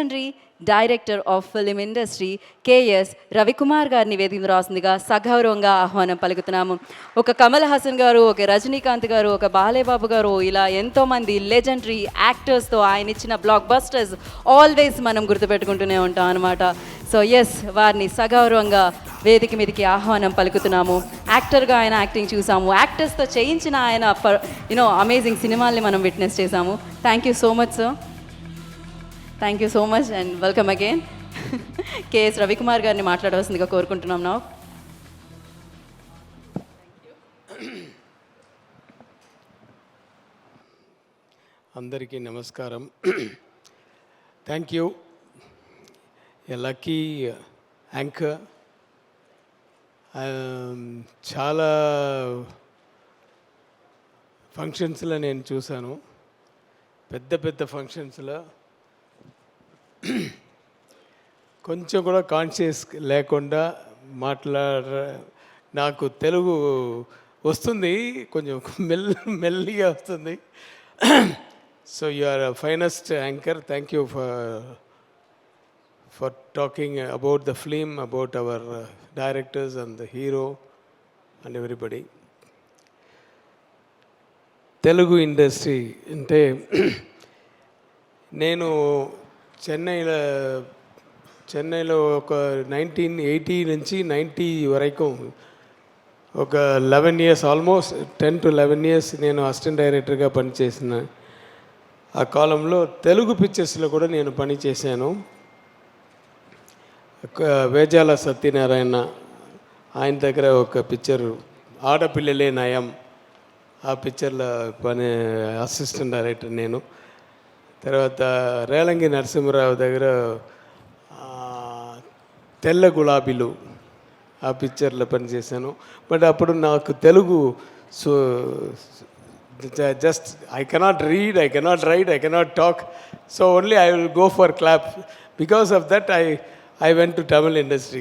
legendary director of film industry KS Ravikumar గారిని వేదిక రాసిందిగా సగౌరవంగా ఆహ్వానం పలుకుతున్నాము. ఒక కమల్ హాసన్ గారు, ఒక రజనీకాంత్ గారు, ఒక బాలేబాబు గారు, ఇలా ఎంతోమంది లెజెండరీ యాక్టర్స్తో ఆయన ఇచ్చిన బ్లాక్ బస్టర్స్ ఆల్వేస్ మనం గుర్తుపెట్టుకుంటూనే ఉంటాం అనమాట. సో ఎస్, వారిని సగౌరవంగా వేదిక మీదకి ఆహ్వానం పలుకుతున్నాము. యాక్టర్గా ఆయన యాక్టింగ్ చూసాము, యాక్టర్స్తో చేయించిన ఆయన అమేజింగ్ సినిమాల్ని మనం విట్నెస్ చేసాము. Thank you so much sir. Thank you so much and welcome again. KS Ravikumar గారిని మాట్లాడవలసిందిగా కోరుకుంటున్నాం నా. అందరికీ నమస్కారం. Thank you a lucky anchor. చాలా ఫంక్షన్స్లో నేను చూశాను, పెద్ద పెద్ద ఫంక్షన్స్లో కొంచెం కూడా కాన్షియస్ లేకుండా నాకు తెలుగు వస్తుంది, కొంచెం మెల్లిగా వస్తుంది. So you are finest anchor. Thank you for talking about the film, about our directors and the hero and everybody. Telugu industry అంటే నేను చెన్నైలో ఒక 1980 నుంచి 90 వరకు ఒక 11 ఇయర్స్, ఆల్మోస్ట్ 10 to 11 ఇయర్స్ నేను అసిస్టెంట్ డైరెక్టర్గా పనిచేసిన. ఆ కాలంలో తెలుగు పిక్చర్స్లో కూడా నేను పనిచేశాను. వేజాల సత్యనారాయణ ఆయన దగ్గర ఒక పిక్చర్ ఆడపిల్లలే నయం, ఆ పిక్చర్లో అసిస్టెంట్ డైరెక్టర్ నేను. తర్వాత రేలంగి నరసింహరావు దగ్గర తెల్ల గులాబీలు, ఆ పిక్చర్లో పనిచేశాను. బట్ అప్పుడు నాకు Telugu just I cannot read, I cannot write, I cannot talk. So only I will go for clap. Because of that I went to Tamil industry.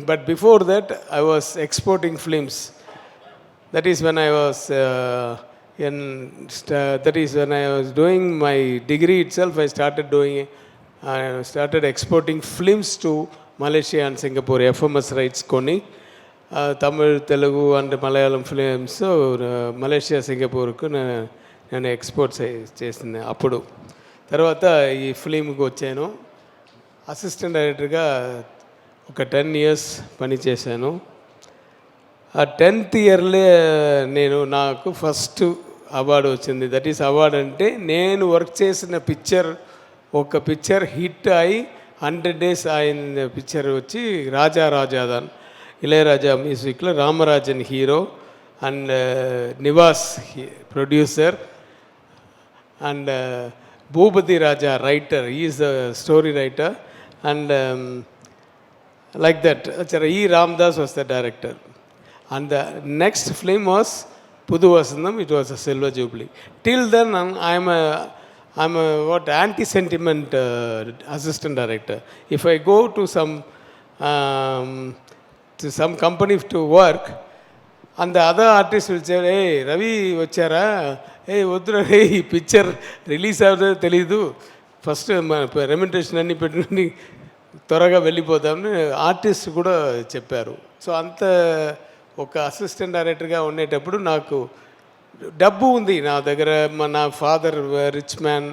But before that I was exporting films. That is when I was when I was doing my degree itself. I started exporting films to Malaysia and Singapore, FMS rights koni, Tamil, Telugu and Malayalam films. So Malaysia, Singapore ku nenu export chesina. Appudu tarvata ee film ku vachanu. Assistant డైరెక్టర్గా ఒక 10 years పనిచేశాను. ఆ 10th ఇయర్లే నాకు first award వచ్చింది. That is award అంటే నేను work చేసిన ఒక పిక్చర్ హిట్ అయి 100 days అయిన పిక్చర్ వచ్చి రాజాదాన్, ఇళయరాజా మ్యూజిక్లో Ramarajan hero and Nivas producer and Bhupathi Raja writer, he is the story writer, and like that E. Ramdas was the director. And the next film was Pudu Vasandam. It was a silver jubilee. Till then I'm a anti-sentiment assistant director. If I go to some company to work, and the other artist will say, hey Ravi vachara, hey వద్దురా, ఈ picture release అవుతుందో తెలీదు, first remuneration అన్ని పెట్టుకుని త్వరగా వెళ్ళిపోతామని artist కూడా చెప్పారు. So అంత ఒక అసిస్టెంట్ డైరెక్టర్గా ఉండేటప్పుడు నాకు డబ్బు ఉంది నా దగ్గర. నా ఫాదర్ రిచ్ మ్యాన్,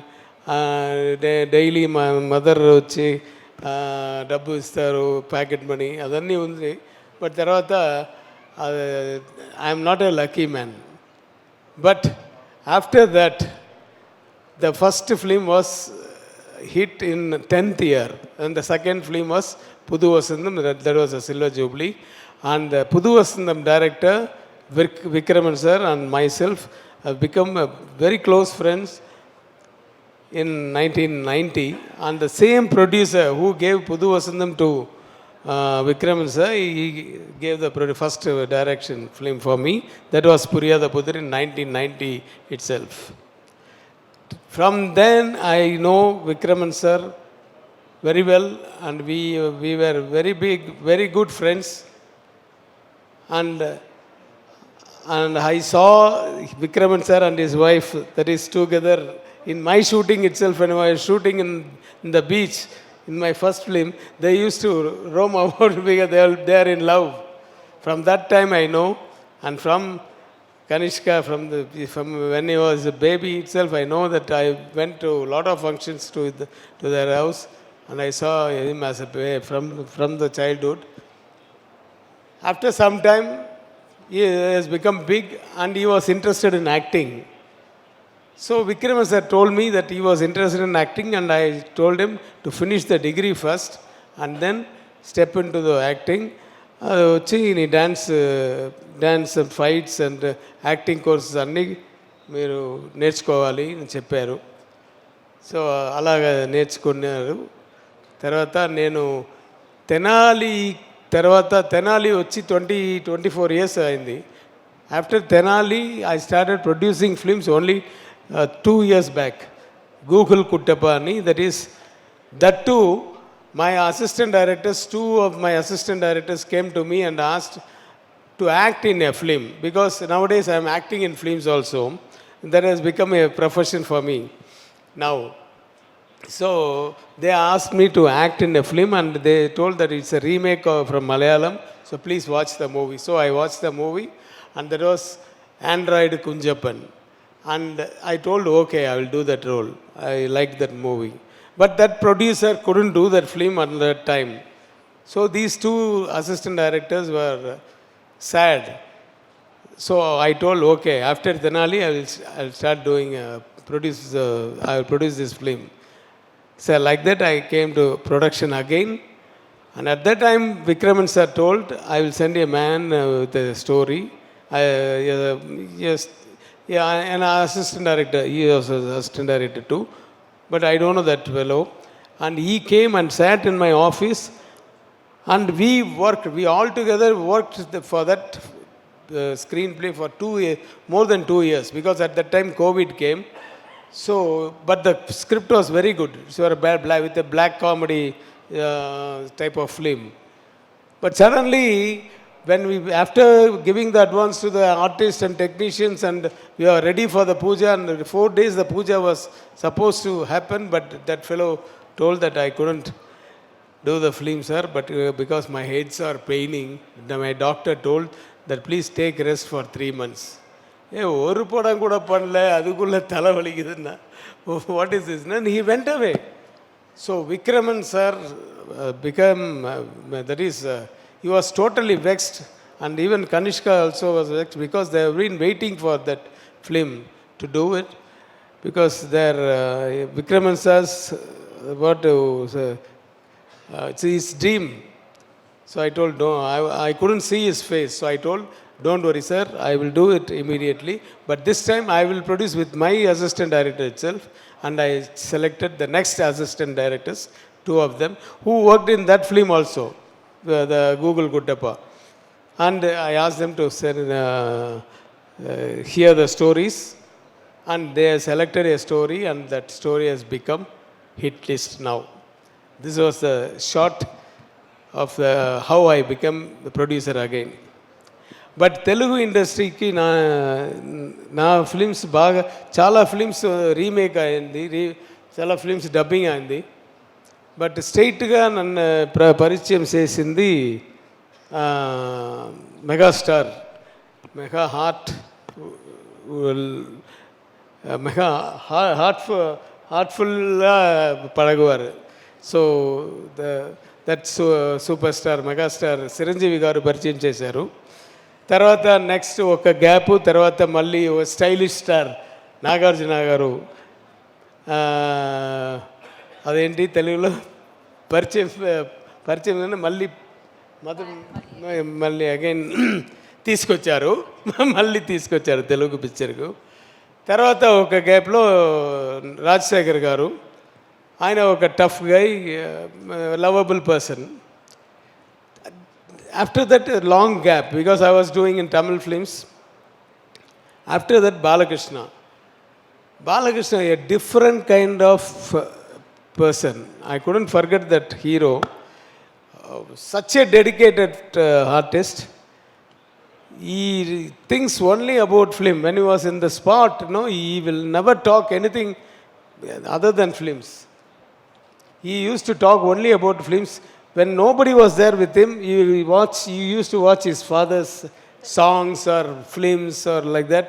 డైలీ మా మదర్ వచ్చి డబ్బు ఇస్తారు, ప్యాకెట్ మనీ, అదన్నీ ఉంది. బట్ తర్వాత I'm not a lucky man. But after that the first film was hit in 10th year, and the second film was Pudu Vasandam. That was a silver jubilee, and the Pudu Vasandam director Vikraman sir and myself have become very close friends in 1990. And the same producer who gave Pudu Vasandam to Vikraman sir, he gave the first direction film for me. That was Puriyada Pudur in 1990 itself. From then I know Vikraman sir very well, and we were very good friends. And I saw Vikraman sir and his wife, that is together in my shooting itself. When I was shooting in the beach in my first film, they used to roam about because they are in love. From that time I know, and from Kanishka, from when he was a baby itself, I know that I went to a lot of functions to their house, and I saw him as from the childhood. After some time, he has become big, and he was interested in acting. So Vikram sir told me that he was interested in acting, and I told him to finish the degree first and then step into the acting. అది వచ్చి నీ dance fights and acting courses అన్నీ మీరు నేర్చుకోవాలి అని చెప్పారు. So అలాగ నేర్చుకున్నారు. తర్వాత నేను తెనాలి వచ్చి 24 years అయింది. After Tenali I started producing films only 2 years back. Google Kuttappa అని, that too, my assistant directors, two of my assistant directors came to me and asked to act in a film, because nowadays I am acting in films also. That has become a profession for me now. So they asked me to act in a film, and they told that it's a remake from Malayalam, so please watch the movie. So I watched the movie, and that was Android Kunjappan, and I told, okay, I will do that role. I liked that movie. But that producer couldn't do that film at that time. So these two assistant directors were sad. So I told, okay, after Denali, I'll start doing, I will produce this film. So like that, I came to production again. And at that time, Vikraman sir told, I will send a man with a story. An assistant director, he was an assistant director too. But I don't know that fellow. And he came and sat in my office, and we all together worked for that screenplay for more than 2 years, because at that time COVID came. So, but the script was very good. So with a black comedy type of film. But suddenly, after giving the advance to the artists and technicians, and we are ready for the puja, and 4 days the puja was supposed to happen, but that fellow told that I couldn't do the film, sir, but because my heads are paining, my doctor told that please take rest for 3 months. ஒரு படம் கூட பண்ணல, அதுக்குள்ள தலை வலிக்குதுன்னா what is this? And he went away. So Vikraman sir he was totally vexed, and even Kanishka also was vexed, because they have been waiting for that film to do it, because their Vikraman sir's it's his dream. So I told, no, I couldn't see his face. So I told, don't worry sir, I will do it immediately, but this time I will produce with my assistant director itself. And I selected the next assistant directors, 2 of them, who worked in that film also, the Google Kuttappa. And I asked them to hear the stories, and they selected a story, and that story has become Hitlist now. This was the short of how I became the producer again. But Telugu ఇండస్ట్రీకి నా films చాలా films remake అయింది, చాలా films dubbing అయింది. But స్ట్రైట్గా నన్ను పరిచయం చేసింది మెగాస్టార్, హార్ట్ఫుల్గా పడగవారు. So that super star megastar Chiranjeevi garu పరిచయం చేశారు. తర్వాత నెక్స్ట్ ఒక గ్యాప్, తర్వాత మళ్ళీ స్టైలిష్ స్టార్ నాగార్జున గారు, అదేంటి తెలుగులో పరిచయం మళ్ళీ అగైన్ తీసుకొచ్చారు తెలుగు పిక్చర్కు. తర్వాత ఒక గ్యాప్లో రాజశేఖర్ గారు, ఆయన ఒక tough guy, lovable person. After that, a long gap, because I was doing in Tamil films. After that, Balakrishna, a different kind of person. I couldn't forget that hero. Such a dedicated artist. He thinks only about film. When he was in the spot, he will never talk anything other than films. he used to talk only about films. When nobody was there with him, you used to watch his father's songs or films or like that.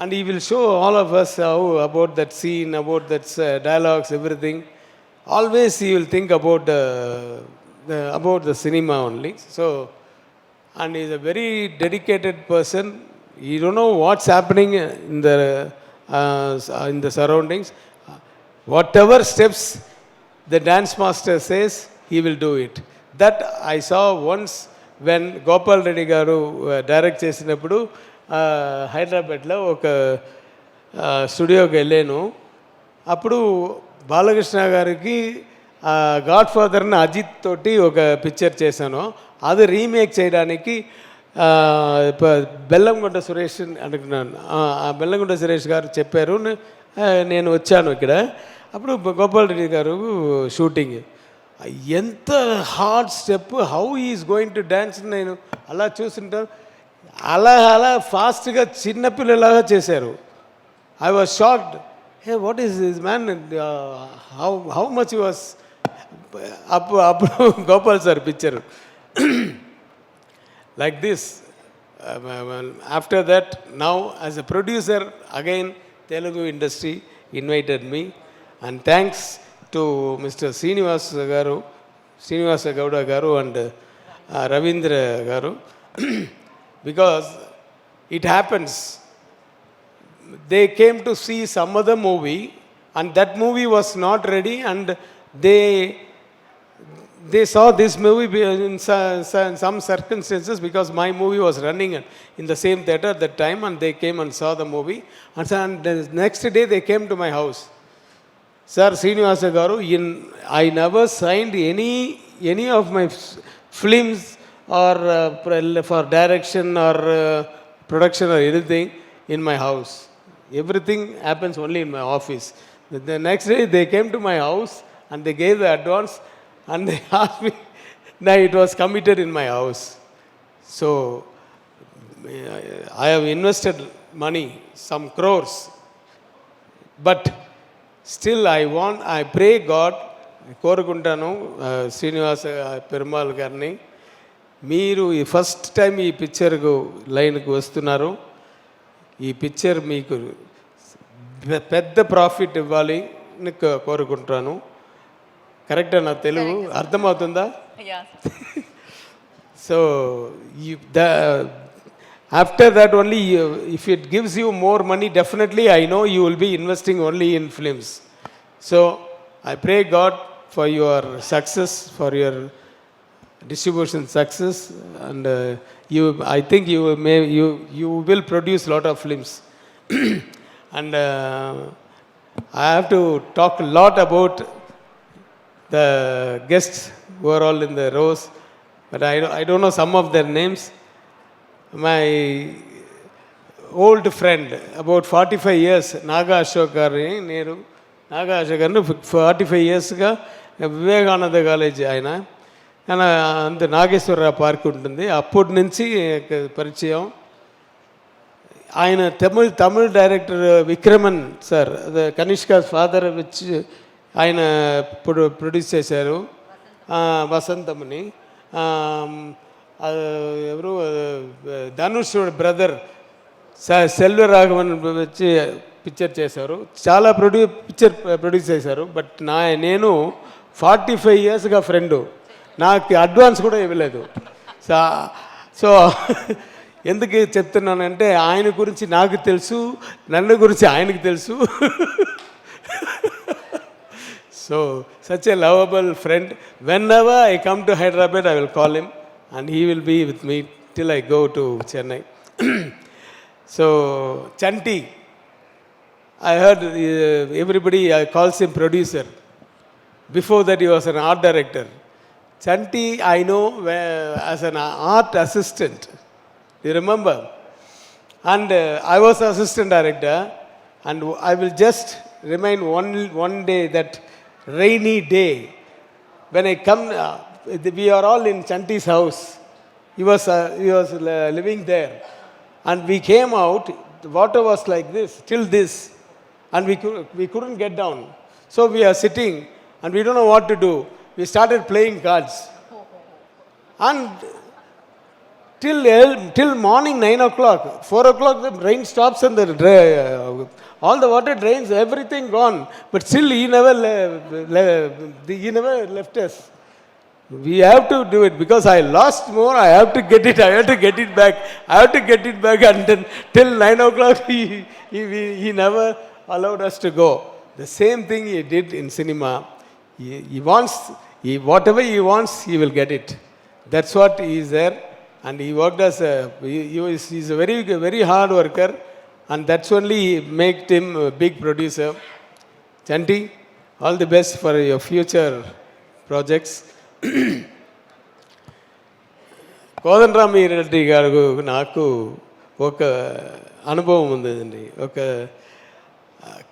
And he will show all of us how about that scene, about that dialogues, everything. Always he will think about about the cinema only. So, and he's a very dedicated person. You don't know what's happening in the surroundings. Whatever steps the dance master says, he will do it. That I saw once when Gopal Reddy garu direct చేసినప్పుడు హైదరాబాద్లో ఒక స్టూడియోకి వెళ్ళాను. అప్పుడు బాలకృష్ణ గారికి God ఫాదర్ని అజిత్ తోటి ఒక పిక్చర్ చేశాను. అది రీమేక్ చేయడానికి బెల్లంకొండ సురేష్ అనుకున్నాను. బెల్లంకొండ సురేష్ గారు చెప్పారు, నేను వచ్చాను ఇక్కడ. అప్పుడు గోపాల్ రెడ్డి గారు షూటింగ్, ఎంత hard step, how is going to dance, నేను అలా చూస్తుంటాను. అలా ఫాస్ట్గా చిన్నపిల్లలాగా చేశారు. I was shocked. Hey, what is this man, how much was. అప్పుడు Gopal sir picture like this. After that, now as a producer, again Telugu industry invited me, and thanks to Mr. Srinivasa Gowda garu and Ravindra garu because it happens, they came to see some other movie and that movie was not ready, and they saw this movie in some circumstances because my movie was running in the same theater at that time, and they came and saw the movie. And the next day they came to my house. Sir Srinivasa garu, I never signed any of my films or for direction or production or anything in my house. Everything happens only in my office. The next day they came to my house and they gave the advance. And they asked me, now it was committed in my house. So, I have invested money, some crores. But still I pray God, కోరుకుంటాను శ్రీనివాస పెరుమాళ్ గారిని, మీరు ఈ first time ఈ పిక్చర్కు లైన్కి వస్తున్నారు, ఈ picture మీకు పెద్ద ప్రాఫిట్ ఇవ్వాలి అని కోరుకుంటాను. కరెక్టా నా తెలుగు అర్థమవుతుందా? So after that only, if it gives you more money, definitely I know you will be investing only in films. So I pray God for your success, for your distribution success, and I think you will produce lot of films. And I have to talk a lot about the guests who are all in the rows, but I don't know some of their names. My old friend, about 45 years, Naga Ashok garini, Neru Naga Ashok garini 45 yearsగా Vivekananda college ఆయన అంత Nageswararao park ఉంటుంది, అప్పటి నుంచి పరిచయం. ఆయన Tamil director Vikraman sir, Kanishka father వచ్చి ఆయన ప్రొడ్యూస్ చేశారు వసంతముని. ఎవరు ధనుష్ బ్రదర్ సెల్వరాఘవన్ వచ్చి పిక్చర్ చేశారు, చాలా పిక్చర్ ప్రొడ్యూస్ చేశారు. బట్ నేను 45 ఇయర్స్గా ఫ్రెండు, నాకు అడ్వాన్స్ కూడా ఇవ్వలేదు. సో ఎందుకు చెప్తున్నానంటే ఆయన గురించి నాకు తెలుసు, నన్ను గురించి ఆయనకు తెలుసు. So, such a lovable friend. Whenever I come to Hyderabad, I will call him and he will be with me till I go to Chennai. So, Chanti, I heard everybody calls him producer. Before that, he was an art director. Chanti, I know as an art assistant. You remember? And I was assistant director, and I will just remind one day, that rainy day when I come, we are all in Chanti's house. He was living there, and we came out. The water was like this, till this, and we couldn't get down. So we are sitting and we don't know what to do. We started playing cards. And till morning 9 o'clock, 4 o'clock the rain stops and all the water drains, everything gone. But still he never left us. We have to do it because I lost more. I have to get it. I have to get it back. I have to get it back. And then till 9 o'clock, he never allowed us to go. The same thing he did in cinema. He wants, whatever he wants, he will get it. That's what he is there. And he worked as he's a very, very hard worker. And that's only made him a big producer. Chanti, all the best for your future projects. కోదండరామి Reddy గారు నాకు ఒక అనుభవం ఉందండి. ఒక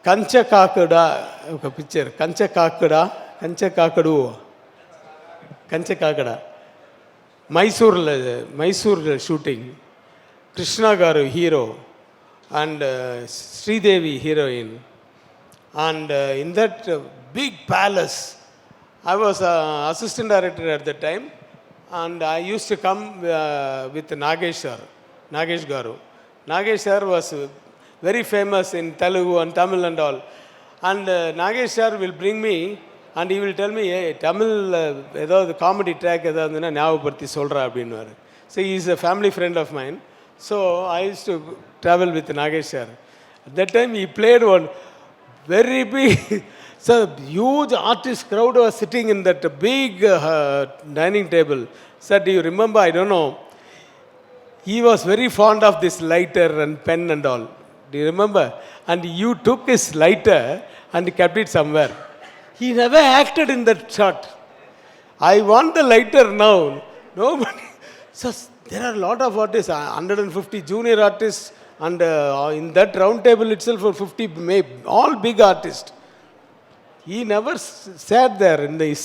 కంచకాకుడ ఒక picture, కంచకాకడ Mysore shooting. Krishna garu hero and Sridevi heroine. And in that big palace I was assistant director at that time, and I used to come with Nagesh Garu. Nagesh sir was very famous in Telugu and Tamil and all. And Nagesh sir will bring me and he will tell me, hey, Tamil, the comedy track, solra abdinvaru. So he is a family friend of mine. So I used to travel with Nagesh sir. At that time he played one very big, so huge artist crowd was sitting in that big dining table. Sir, do you remember? I don't know. He was very fond of this lighter and pen and all. Do you remember? And you took his lighter and kept it somewhere. He never acted in that shot. I want the lighter now. Nobody. So there are a lot of artists, 150 junior artists, and in that round table itself for 50, all big artists. He never sat there in his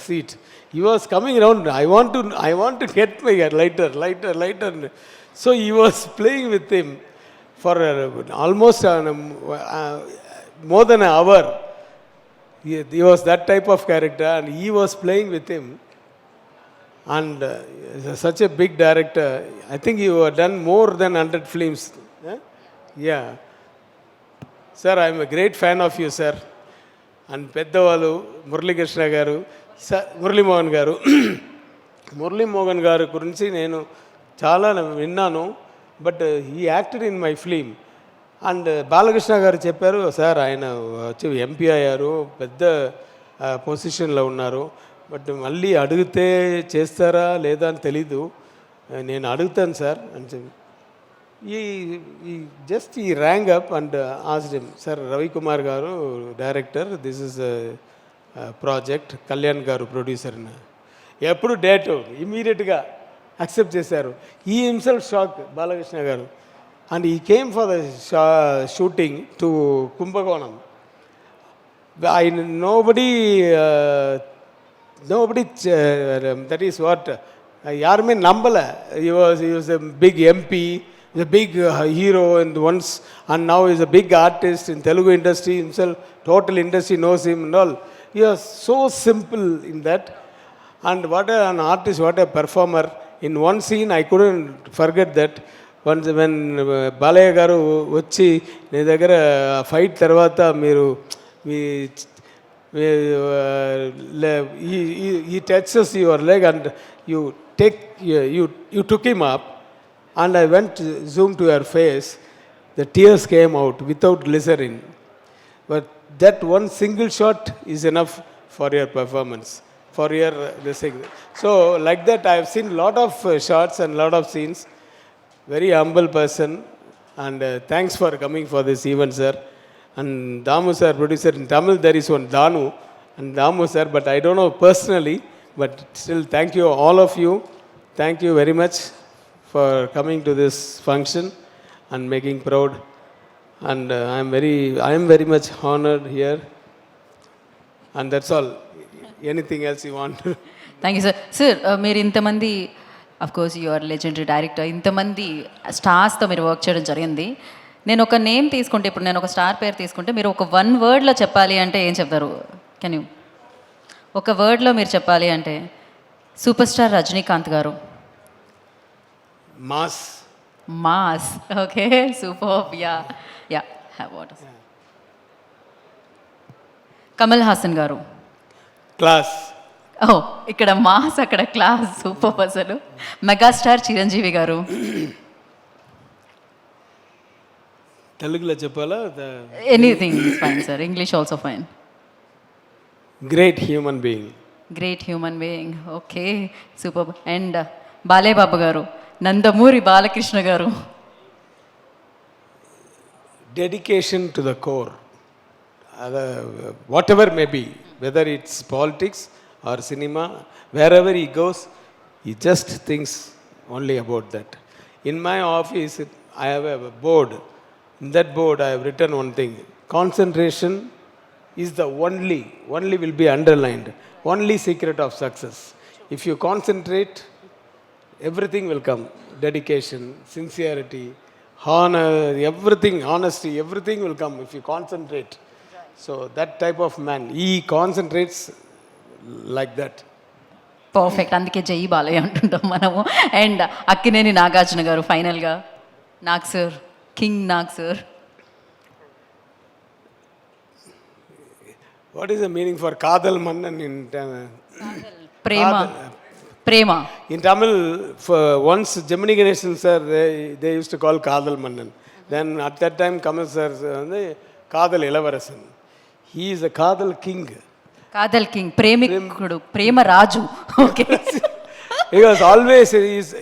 seat. He was coming around. I want to get my lighter. So he was playing with him for almost more than an hour. He was that type of character, and he was playing with him. And such a big director. I think you have done more than 100 films. Yeah. Sir, I am a great fan of you, sir. And పెద్దవాళ్ళు మురళీకృష్ణ గారు, మురళీమోహన్ గారు. మురళీమోహన్ గారి గురించి నేను చాలా విన్నాను, but he acted in my film. And Balakrishna గారు చెప్పారు, సార్ ఆయన వచ్చి ఎంపీ అయ్యారు, పెద్ద పొజిషన్లో ఉన్నారు, బట్ మళ్ళీ అడిగితే చేస్తారా లేదా అని తెలీదు, నేను అడుగుతాను సార్ అని చెప్పి he rang up and asked him, sir, Ravikumar garu director, this is a project, Kalyan garu producer. Eppudu date immediate ga accept chesaru. He himself shocked, Balakrishna garu, and he came for the shooting to Kumbakonam. Nobody that is what yarume nambala. He was a big MP, a big hero, and now is a big artist in Telugu industry himself. Total industry knows him and all. He was so simple in that, and what an artist, what a performer. In one scene I couldn't forget that. Once when Balaya garu వచ్చి నీ దగ్గర fight తర్వాత మీరు he touches your leg and you took him up. And I went to zoom to her face. The tears came out without glycerin. But that one single shot is enough for your performance, for your this thing. So like that, I have seen lot of shots and lot of scenes. Very humble person, and thanks for coming for this event, sir. And Damu sir, producer in Tamil, there is one Danu and Damu sir, but I don't know personally. But still, thank you all of you. Thank you very much for coming to this function and making proud, and I am very much honored here, and that's all. Anything else you want? Thank you, sir. Sir, మీరు ఇంతమంది, of course you are legendary director, ఇంతమంది స్టార్స్తో మీరు work చేయడం జరిగింది. నేను ఒక name తీసుకుంటే, ఇప్పుడు నేను ఒక స్టార్ పేరు తీసుకుంటే మీరు ఒక 1 wordలో చెప్పాలి అంటే ఏం చెప్తారు? కెన్ యూ ఒక వర్డ్లో మీరు చెప్పాలి అంటే సూపర్ స్టార్ రజనీకాంత్ గారు. Mass. Mass. Okay, super. Yeah yeah have what. Kamal Haasan గారు. క్లాస్. ఓ, ఇక్కడ మాస్, అక్కడ క్లాస్. సూపర్ అసలు. మెగాస్టార్ చిరంజీవి గారు. తెలుగులో చెప్పాలా? Anything fine sir, English also fine. Great human being. Great human being. Okay, super. And Balebabu గారు, నందమూరి బాలకృష్ణ గారు. Dedication to the core. Whatever may be, whether it's politics or cinema, wherever he goes, he just thinks only about that. In my office, I have a board. In that board, I have written one thing: concentration is the only will be underlined, only secret of success. If you concentrate, everything will come. Dedication, sincerity, honor, everything, honesty, everything will come if you concentrate. So that type of man, he concentrates like that. Perfect, అందుకే జై బాలయ్య అంటుంటాం మనము. And Akkineni Nagarjuna గారు ఫైనల్గా. Nag sir, king Nag sir. What is the meaning for Kadal Mannan in Prema. Prema. In Tamil, for once Gemini Ganesan sir, they used to call Kadal Mannan. Then at that time, Kamal sir, Kadal Ilavarasan. He is a Kadal king. Kadal king, ప్రేమికుడు, ప్రేమ రాజు. Okay. He was always,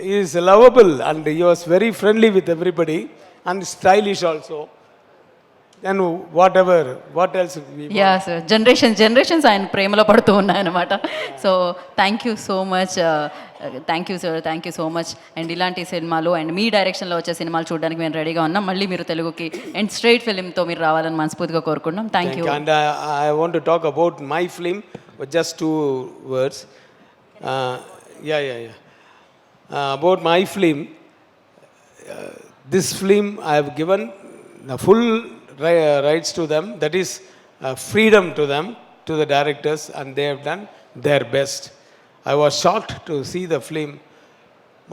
he is lovable and he was very friendly with everybody and stylish also. And what else? Yeah sir, generations ఆయన ప్రేమలో పడుతూ ఉన్నాయన్నమాట. So thank you so much. Thank you sir, thank you so much. And ఇలాంటి సినిమాలు and మీ డైరెక్షన్లో వచ్చే సినిమాలు చూడడానికి మేము రెడీగా ఉన్నాం. మళ్ళీ మీరు తెలుగుకి అండ్ స్ట్రైట్ ఫిలింతో మీరు రావాలని మనస్ఫూర్తిగా కోరుకుంటున్నాం. Thank you. And I want to talk about my film with just 2 words. About my film, this film I have given the full rights to them, that is freedom to them, to the directors, and they have done their best. I was shocked to see the film.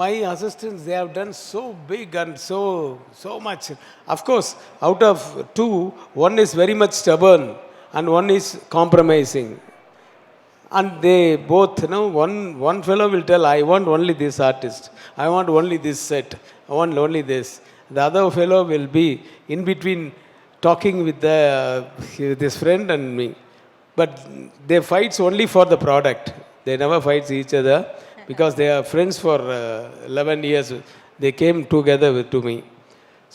My assistants, they have done so big and so much. Of course, out of 2, one is very much stubborn and one is compromising. And they both, one fellow will tell, I want only this artist, I want only this set, I want only this. The other fellow will be in between, talking with his friend and me. But they fights only for the product. They never fights each other because they are friends for 11 years. They came together to me.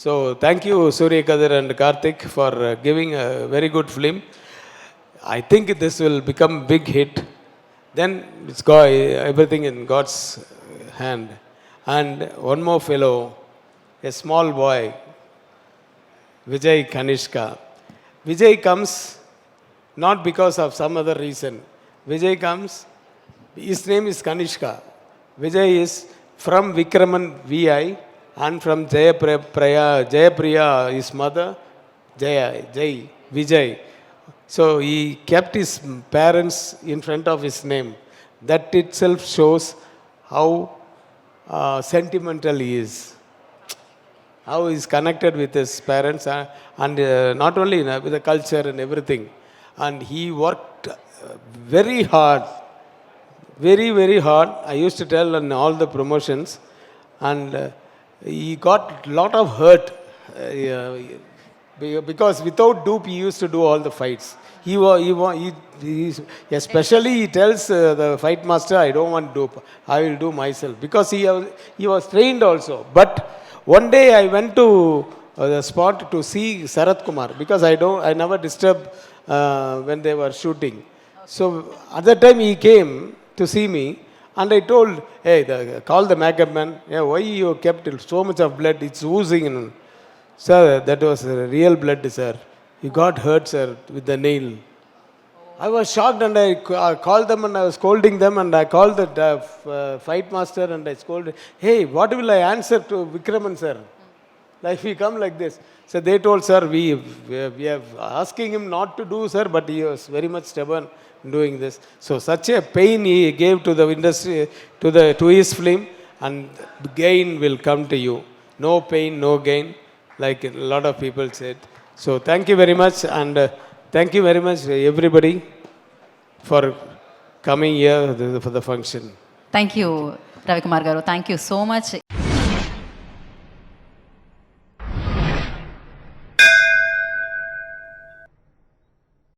So thank you Sooryakathir and Karthik for giving a very good film. I think this will become big hit. Then it's got everything in God's hand. And one more fellow, a small boy, Vijay, Kanishka. Vijay comes not because of some other reason. Vijay comes, his name is Kanishka. Vijay is from Vikraman VI and from Jayapriya, his mother, Jai, Vijay. So he kept his parents in front of his name. That itself shows how sentimental he is. How he is connected with his parents and not only with the culture and everything. And he worked very hard, very, very hard. I used to tell on all the promotions. And he got a lot of hurt because without dupe he used to do all the fights. He especially he tells the fight master, I don't want dupe, I will do myself, because he was trained also. But one day I went to the spot to see Ravikumar because I never disturb when they were shooting. So at that time he came to see me and I told, hey, call the makeup man. Yeah, why you kept so much of blood? It's oozing. Sir, that was real blood, sir. You got hurt, sir, with the nail. I was shocked and I called them and I was scolding them and I called the fight master and I scolded, hey, what will I answer to Vikraman, sir? Life will come like this. So they told, sir, we are asking him not to do, sir, but he was very much stubborn in doing this. So such a pain he gave to the industry, to his film, and gain will come to you. No pain, no gain, like a lot of people said. So thank you very much, and thank you very much everybody for coming here for the function. Thank you Ravikumar గారు, thank you so much.